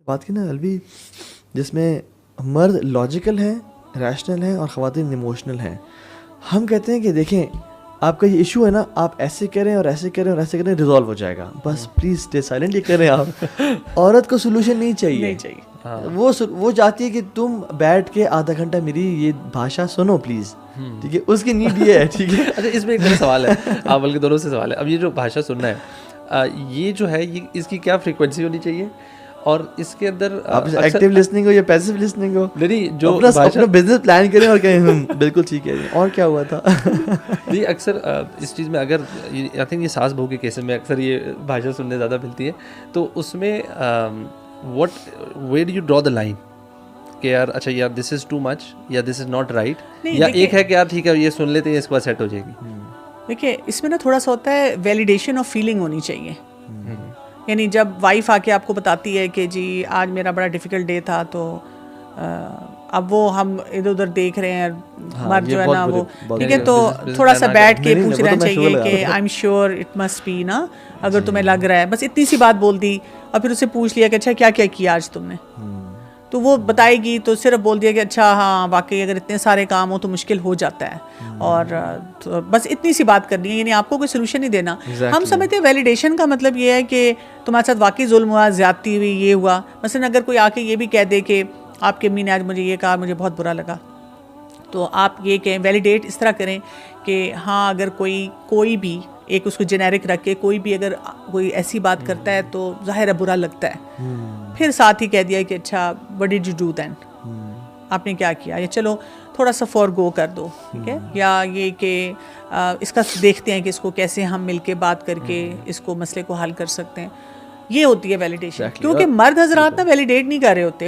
बात की ना अलवी, जिसमें मर्द लॉजिकल हैं, रैशनल हैं और ख़वातीन इमोशनल हैं। हम कहते हैं कि देखें आपका ये इशू है ना, आप ऐसे करें और ऐसे करें और ऐसे करें, रिजॉल्व हो जाएगा, बस प्लीज़ स्टे साइलेंट। ये करें आप। औरत को सोल्यूशन नहीं चाहिए, नहीं चाहिए। हाँ। वो चाहती है कि तुम बैठ के आधा घंटा मेरी ये भाषा सुनो प्लीज़, ठीक है, उसकी नीड ये है, ठीक है। अच्छा, इसमें एक मेरा सवाल है, आप बल्कि दोनों से सवाल है। अब ये जो भाषा सुनना है, ये जो है ये इसकी क्या फ्रीक्वेंसी होनी चाहिए, और इसके अंदर आप एक्टिव लिसनिंग हो या पैसिव लिसनिंग हो, नहीं जो अपना बिजनेस प्लान करें और कहें बिल्कुल ठीक है और क्या हुआ था। नहीं, अक्सर इस चीज़ में अगर आई थिंक ये सास बहू के केसेस में अक्सर ये भाषा सुनने ज़्यादा मिलती है, तो उसमें where do you draw the line कि यार अच्छा यार दिस इज़ टू मच या दिस इज़ नॉट राइट, या एक है कि यार ठीक है ये सुन लेते हैं इसके बाद सेट हो जाएगी। देखिए इसमें ना थोड़ा सा होता है वैलिडेशन ऑफ फीलिंग होनी चाहिए। यानी जब वाइफ आके आपको बताती है कि जी आज मेरा बड़ा डिफ़िकल्ट डे था, तो अब वो हम इधर उधर देख रहे हैं, मर्द जो है ना वो ठीक है, तो थोड़ा सा बैठ के पूछना चाहिए कि I am sure it must be ना, अगर तुम्हें लग रहा है, बस इतनी सी बात बोल दी। और फिर उससे पूछ लिया कि अच्छा क्या क्या किया आज तुमने, तो वो बताएगी, तो सिर्फ बोल दिया कि अच्छा हाँ वाकई अगर इतने सारे काम हो तो मुश्किल हो जाता है, और तो बस इतनी सी बात करनी है, यानी आपको कोई सोल्यूशन नहीं देना। हम समझते हैं वैलिडेशन का मतलब ये है कि तुम्हारे साथ वाकई जुल्म हुआ, ज़्यादती हुई, ये हुआ। मसलन अगर कोई आके ये भी कह दे कि आपकी अम्मी ने आज मुझे ये कहा, मुझे बहुत बुरा लगा, तो आप ये कहें, वैलिडेट इस तरह करें कि हाँ अगर कोई भी एक उसको जेनेरिक रख के कोई भी अगर कोई ऐसी बात करता है तो ज़ाहिर है बुरा लगता है। फिर साथ ही कह दिया कि अच्छा what did you do then, आपने क्या किया, या चलो थोड़ा सा फॉर गो कर दो, ठीक है, या ये कि इसका देखते हैं कि इसको कैसे हम मिलके बात करके इसको मसले को हल कर सकते हैं। ये होती है वैलिडेशन। क्योंकि मर्द हजरात ना वैलिडेट नहीं कर रहे होते,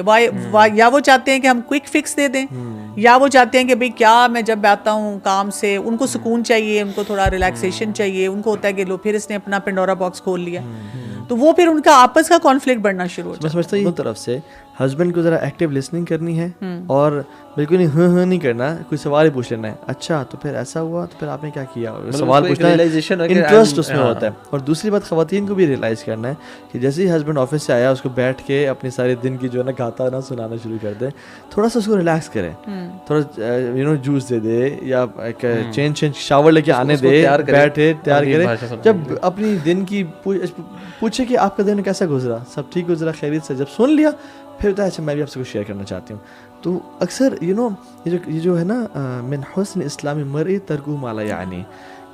या वो चाहते हैं कि हम क्विक फिक्स दे दें, या वो चाहते हैं कि भाई क्या मैं जब आता हूँ काम से, उनको सुकून चाहिए, उनको थोड़ा रिलैक्सेशन चाहिए, उनको होता है कि लो फिर इसने अपना पेंडोरा बॉक्स खोल लिया, तो वो फिर उनका आपस का कॉन्फ्लिक्ट बढ़ना शुरू हो जाता है। मैं समझता हूँ दोनों तरफ से हस्बैंड को ज़रा एक्टिव लिसनिंग करनी है, और बिल्कुल नहीं हाँ नहीं करना, कोई सवाल ही पूछ लेना है, अच्छा तो फिर ऐसा हुआ, तो फिर आपने क्या किया, सवाल पूछना है, इंटरेस्ट उसमें होता है। और दूसरी बात खवातीन को भी रियलाइज़ करना है कि जैसे ही हस्बैंड ऑफिस से आया उसको बैठ के अपने सारे दिन की जो है ना गाथा ना सुनाना शुरू कर दे, थोड़ा सा उसको रिलैक्स करें, थोड़ा जूस दे दे, या चेंज शावर लेके आने दे, बैठे तैयार करे, जब अपनी दिन की पूछे कि आपका दिन कैसा गुजरा, सब ठीक गुजरा, खैरियत से, जब सुन लिया फिर होता है अच्छा मैं भी आपसे कुछ शेयर करना चाहती हूँ। तो अक्सर ये जो है ना मिन हुस्न इस्लामी मर्इ तर्कुहु मा ला यानी,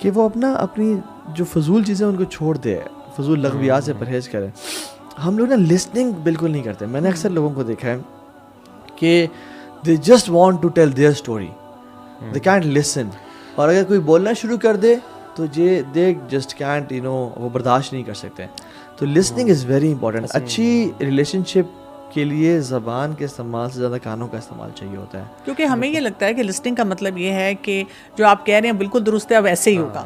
कि वो अपनी जो फजूल चीज़ें उनको छोड़ दे, फजूल लग़वियात से परहेज़ करें। हम लोग ना लिसनिंग बिल्कुल नहीं करते। मैंने अक्सर लोगों को देखा है कि they just want to tell their story, they can't listen, और अगर कोई बोलना शुरू कर दे तो दे जस्ट कैंट वो बर्दाश्त नहीं कर सकते। तो लिसनिंग इज़ वेरी इंपॉर्टेंट। अच्छी रिलेशनशिप के लिए ज़बान के इस्तेमाल से ज़्यादा कानों का इस्तेमाल चाहिए होता है, क्योंकि हमें ये लगता है कि लिसनिंग का मतलब ये है कि जो आप कह रहे हैं बिल्कुल दुरुस्त है, अब ऐसे ही होगा।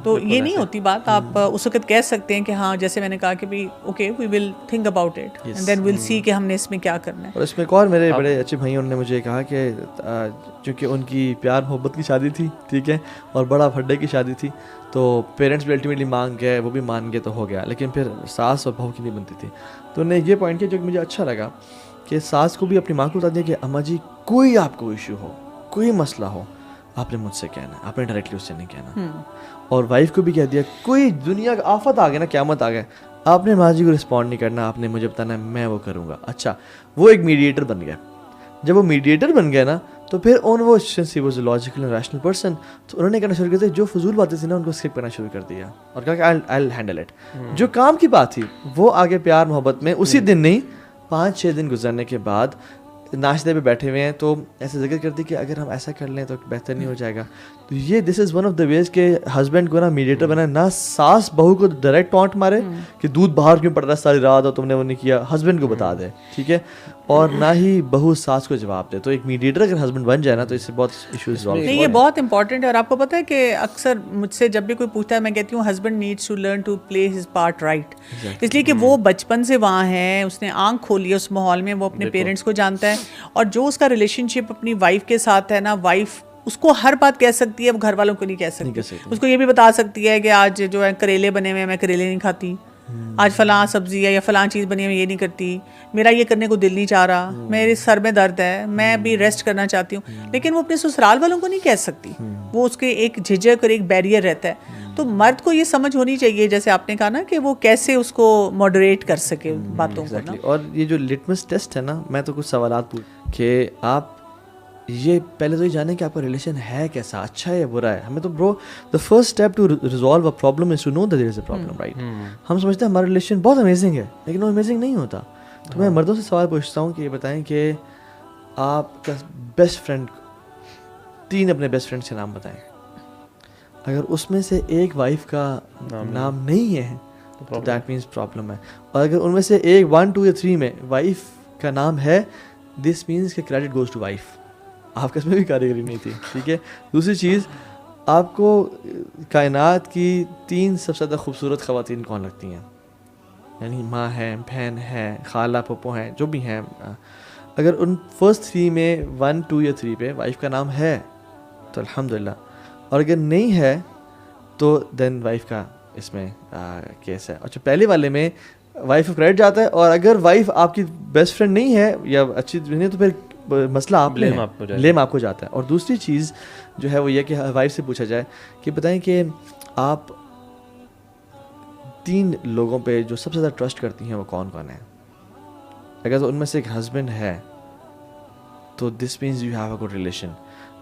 तो ये नहीं होती बात। आप उस वक्त कह सकते हैं कि हाँ जैसे मैंने कहा कि भाई okay we will think about it and then will see कि हमने इसमें क्या करना है। और इसमें एक और मेरे बड़े अच्छे भाई उन्होंने मुझे कहा कि चूँकि उनकी प्यार मोहब्बत की शादी थी, ठीक है, और बड़ा फड्डे की शादी थी, तो पेरेंट्स भी अल्टीमेटली मान गए, वो भी मान गए तो हो गया, लेकिन फिर सास और बहू की नहीं बनती थी। तो उन्होंने ये पॉइंट किया जो मुझे अच्छा लगा कि सास को भी अपनी माँ को बता दिया कि अम्मा जी कोई आपको इशू हो, कोई मसला हो, आपने मुझसे कहना है, आपने डायरेक्टली उससे नहीं कहना। और वाइफ को भी कह दिया कोई दुनिया का आफत आ गया ना, क़यामत आ गया, आपने माँ जी को रिस्पॉन्ड नहीं करना, आपने मुझे बताना है, मैं वो करूँगा। अच्छा वो एक मीडिएटर बन गया। जब वो मीडिएटर बन गया ना तो फिर वो was logical and rational person, तो उन्होंने कहना शुरू कर दिया, जो फजूल बातें थी ना उनको स्किप करना शुरू कर दिया और कहा कि आई विल हैंडल इट। जो काम की बात थी वो आगे प्यार मोहब्बत में उसी दिन नहीं 5-6 दिन गुजरने के बाद नाश्ते पे बैठे हुए हैं तो ऐसे जिक्र करती कि अगर हम ऐसा कर लें तो बेहतर नहीं हो जाएगा। तो ये this is one of the ways के हस्बैंड को ना मीडिएटर बना, ना सास बहू को डायरेक्ट टॉन्ट मारे कि दूध बाहर क्यों पड़ रहा है सारी रात और तुमने वो नहीं किया, हस्बैंड को बता दे, ठीक है, और ना ही बहू सास को जवाब दे। तो एक मीडिएटर अगर हस्बैंड बन जाए ना तो इससे बहुत इश्यूज सॉल्व नहीं, ये बहुत इंपॉर्टेंट है। और आपको पता है कि अक्सर मुझसे जब भी कोई पूछता है मैं कहती हूँ husband needs to learn to play his part right, इसलिए कि वो बचपन से वहाँ है, उसने आंख खोली है उस माहौल में, वो अपने पेरेंट्स को जानता है, और जो उसका रिलेशनशिप अपनी वाइफ के साथ है ना, वाइफ उसको हर बात कह सकती है, वो घर वालों को नहीं कह सकती। उसको ये भी बता सकती है कि आज जो है करेले बने हुए हैं, मैं करेले नहीं खाती, आज फलां सब्जी है या फलां चीज़ बनी है मैं ये नहीं करती, मेरा ये करने को दिल नहीं चाह रहा, मेरे सर में दर्द है, मैं भी रेस्ट करना चाहती हूँ, लेकिन वो अपने ससुराल वालों को नहीं कह सकती, वो उसके एक झिझक और एक बैरियर रहता है। तो मर्द को ये समझ होनी चाहिए, जैसे आपने कहा ना, कि वो कैसे उसको मॉडरेट कर सके बातों को ना। और ये जो लिटमस टेस्ट है ना, मैं तो कुछ सवालात पूछ कि आप ये पहले तो ये जाने कि आपका रिलेशन है कैसा, अच्छा है या बुरा है। हमें तो bro the first step to resolve a problem is to know that there is a problem, right. हम समझते हैं हमारा रिलेशन बहुत अमेजिंग है, लेकिन वो अमेजिंग नहीं होता। तो मैं मर्दों से सवाल पूछता हूँ कि ये बताएं कि आपका बेस्ट फ्रेंड, 3 अपने बेस्ट फ्रेंड्स के नाम बताएं, अगर उसमें से एक वाइफ का नाम नहीं है तो दैट मीन्स प्रॉब्लम है, और अगर उनमें से एक 1 2 या 3 में वाइफ का नाम है, दिस मीन्स कि क्रेडिट गोज टू वाइफ, आपका इसमें भी कारीगरी नहीं थी, ठीक है। दूसरी चीज़, आपको कायनात की 3 सबसे ज़्यादा खूबसूरत ख़वातीन कौन लगती हैं? यानी माँ है, बहन है, खाला पप्पो हैं, जो भी हैं, अगर उन फर्स्ट 3 में 1 2 या 3 पे वाइफ का नाम है तो अल्हम्दुलिल्लाह, और अगर नहीं है तो देन वाइफ का इसमें केस है। अच्छा, पहले वाले में वाइफ को क्रेडिट जाता है, और अगर वाइफ आपकी बेस्ट फ्रेंड नहीं है या अच्छी नहीं है तो फिर मसला आप ब्लेम आपको जाता है। और दूसरी चीज़ जो है वो ये कि वाइफ से पूछा जाए कि बताएं कि आप 3 लोगों पे जो सबसे ज़्यादा ट्रस्ट करती हैं वो कौन कौन है। अगर तो उनमें से एक हस्बैंड है तो this means you have a good relation,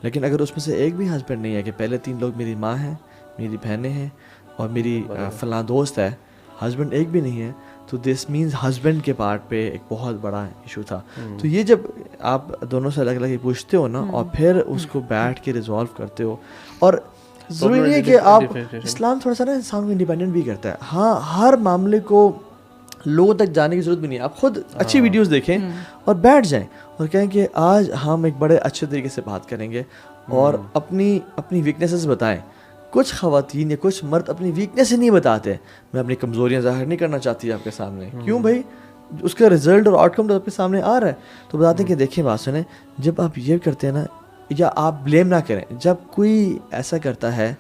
लेकिन अगर उसमें से एक भी हस्बैंड नहीं है, कि पहले 3 लोग मेरी माँ हैं, मेरी बहनें हैं और मेरी फलां दोस्त है, हस्बैंड एक भी नहीं है, तो दिस मीन्स हस्बैंड के पार्ट पे एक बहुत बड़ा इशू था। तो ये जब आप दोनों से अलग अलग पूछते हो ना, और फिर उसको बैठ के रिजॉल्व करते हो, और ज़रूरी नहीं है कि आप, इस्लाम थोड़ा सा ना इंसान को इंडिपेंडेंट भी करता है। हाँ, हर मामले को लोगों तक जाने की ज़रूरत भी नहीं है, आप खुद अच्छी वीडियोस देखें और बैठ जाएं और कहें कि आज हम एक बड़े अच्छे तरीके से बात करेंगे और अपनी वीकनेसेस बताएं। कुछ ख़वातीन या कुछ मर्द अपनी वीकनेस ही नहीं बताते, मैं अपनी कमज़ोरियाँ ज़ाहिर नहीं करना चाहती आपके सामने, क्यों भाई, उसका रिजल्ट और आउटकम तो आपके सामने आ रहा है। तो बताते हैं कि देखिए बात सुने, जब आप ये करते हैं ना, या आप ब्लेम ना करें, जब कोई ऐसा करता है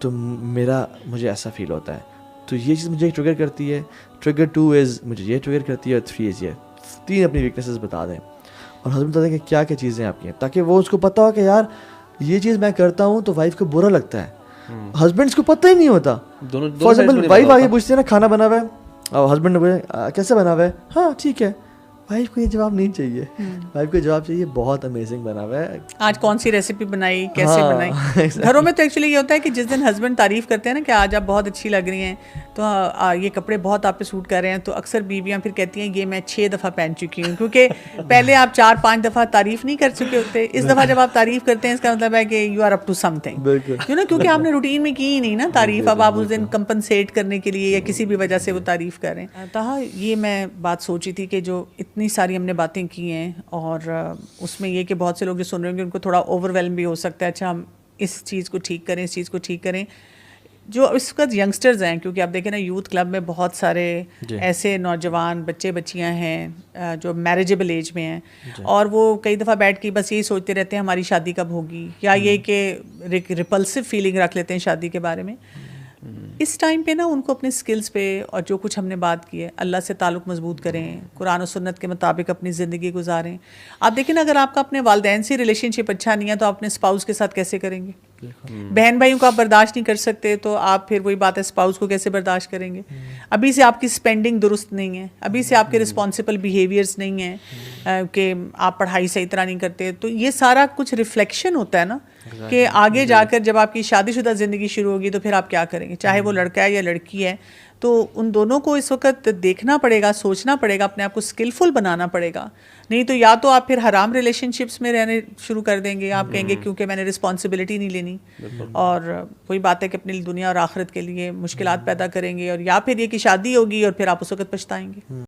तो मुझे ऐसा फील होता है, तो ये चीज़ मुझे ट्रिगर करती है, ट्रिगर 2 इज़ मुझे ये ट्रिगर करती है, और 3 इज़ ये। 3 अपनी वीकनेसेस बता दें और हस्बैंड बता दें कि क्या क्या चीज़ें आपकी हैं, ताकि वो उसको पता हो कि यार ये चीज़ मैं करता हूँ तो वाइफ को बुरा लगता है। हस्बैंड्स को पता ही नहीं होता। फॉर एग्जाम्पल वाइफ आगे पूछती है ना, खाना बना हुआ है, और हस्बैंड ने बोले कैसे बना हुआ है, हाँ ठीक है, वाइफ को ये जवाब नहीं चाहिए, वाइफ को जवाब चाहिए बहुत अमेजिंग बना हुआ है, आज कौन सी रेसिपी बनाई, कैसे बनाई। घरों में तो एक्चुअली ये होता है कि जिस दिन हस्बैंड तारीफ करते हैं ना कि आज आप बहुत अच्छी लग रही हैं, तो ये कपड़े बहुत आप पे सूट कर रहे हैं, तो अक्सर बीवियां फिर कहती हैं ये मैं 6 दफ़ा पहन चुकी हूँ, क्योंकि पहले आप 4-5 दफ़ा तारीफ नहीं कर चुके होते। इस दफ़ा जब आप तारीफ करते हैं इसका मतलब है कि you are up to something, you know, क्योंकि आपने रूटीन में की ही नहीं ना तारीफ, अब आप उस दिन कंपनसेट करने के लिए या किसी भी वजह से वो तारीफ कर रहे हैं। तहा ये मैं बात सोची थी कि जो इतनी सारी हमने बातें की हैं, और उसमें ये कि बहुत से लोग जो सुन रहे होंगे उनको थोड़ा ओवरवेलम भी हो सकता है, अच्छा हम इस चीज़ को ठीक करें, इस चीज़ को ठीक करें। जो इस वक्त यंगस्टर्स हैं, क्योंकि आप देखें ना यूथ क्लब में बहुत सारे ऐसे नौजवान बच्चे बच्चियां हैं जो मैरिजेबल एज में हैं, और वो कई दफ़ा बैठ के बस यही सोचते रहते हैं हमारी शादी कब होगी, या ये कि रिपल्सिव फीलिंग रख लेते हैं शादी के बारे में। इस टाइम पे ना उनको अपने स्किल्स पे और जो कुछ हमने बात की है, अल्लाह से ताल्लुक़ मजबूत करें, कुरान और सुन्नत के मुताबिक अपनी ज़िंदगी गुजारें। आप देखें ना, अगर आपका अपने वालिदैन से रिलेशनशिप अच्छा नहीं है तो आप अपने स्पाउस के साथ कैसे करेंगे। बहन भाइयों को आप बर्दाश्त नहीं कर सकते तो आप फिर वही बात है, स्पाउस को कैसे बर्दाश्त करेंगे। अभी से आपकी स्पेंडिंग दुरुस्त नहीं है, अभी से आपके रिस्पॉन्सिबल बिहेवियर्स नहीं हैं, कि आप पढ़ाई सही तरह नहीं करते, तो ये सारा कुछ रिफ्लेक्शन होता है ना कि आगे जाकर जब आपकी शादीशुदा ज़िंदगी शुरू होगी तो फिर आप क्या करेंगे, चाहे वो लड़का है या लड़की है। तो उन दोनों को इस वक्त देखना पड़ेगा, सोचना पड़ेगा, अपने आप को स्किलफुल बनाना पड़ेगा, नहीं तो या तो आप फिर हराम रिलेशनशिप्स में रहने शुरू कर देंगे, आप कहेंगे क्योंकि मैंने रिस्पॉन्सिबिलिटी नहीं लेनी, और वही बात है कि अपनी दुनिया और आखिरत के लिए मुश्किलात पैदा करेंगे, और या फिर ये कि शादी होगी और फिर आप उस वक्त पछताएंगे।